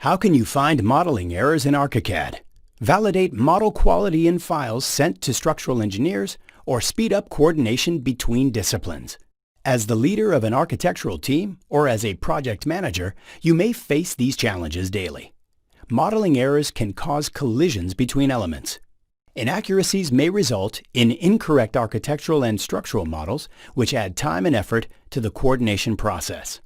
How can you find modeling errors in Archicad? Validate model quality in files sent to structural engineers or speed up coordination between disciplines. As the leader of an architectural team or as a project manager, you may face these challenges daily. Modeling errors can cause collisions between elements. Inaccuracies may result in incorrect architectural and structural models, which add time and effort to the coordination process.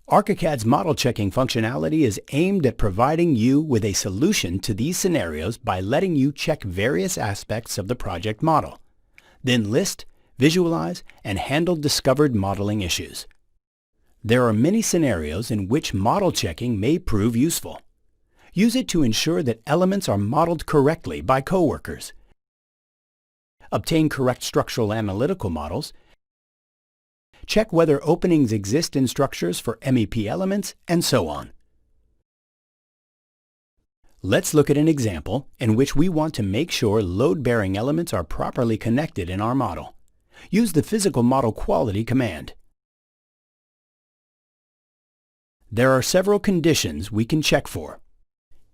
Archicad's model checking functionality is aimed at providing you with a solution to these scenarios by letting you check various aspects of the project model, then list, visualize, and handle discovered modeling issues. There are many scenarios in which model checking may prove useful. Use it to ensure that elements are modeled correctly by coworkers. Obtain correct structural analytical models. Check whether openings exist in structures for MEP elements, and so on. Let's look at an example in which we want to make sure load-bearing elements are properly connected in our model. Use the Physical Model Quality command. There are several conditions we can check for.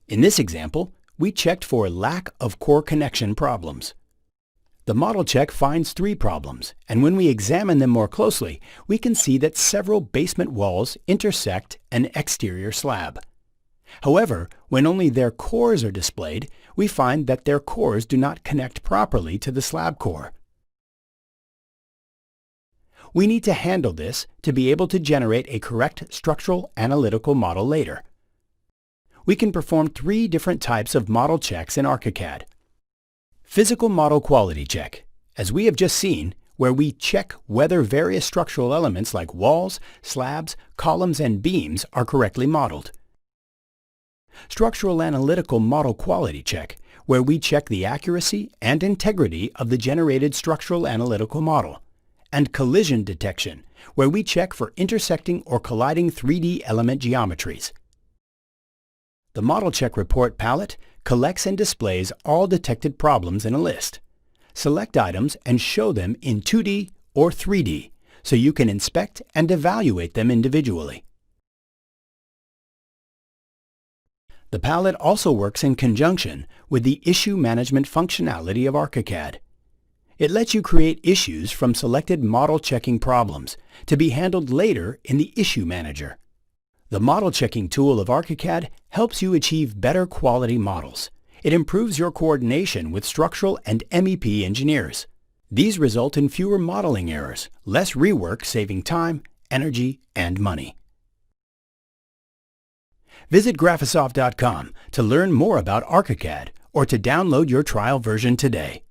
In this example, we checked for lack of core connection problems. The model check finds 3 problems, and when we examine them more closely, we can see that several basement walls intersect an exterior slab. However, when only their cores are displayed, we find that their cores do not connect properly to the slab core. We need to handle this to be able to generate a correct structural analytical model later. We can perform 3 different types of model checks in Archicad. Physical Model Quality Check, as we have just seen, where we check whether various structural elements like walls, slabs, columns, and beams are correctly modeled. Structural Analytical Model Quality Check, where we check the accuracy and integrity of the generated structural analytical model. And Collision Detection, where we check for intersecting or colliding 3D element geometries. The Model Check Report palette collects and displays all detected problems in a list. Select items and show them in 2D or 3D so you can inspect and evaluate them individually. The palette also works in conjunction with the Issue Management functionality of Archicad. It lets you create issues from selected model checking problems to be handled later in the Issue Manager. The model checking tool of Archicad helps you achieve better quality models. It improves your coordination with structural and MEP engineers. These result in fewer modeling errors, less rework, saving time, energy, and money. Visit Graphisoft.com to learn more about Archicad or to download your trial version today.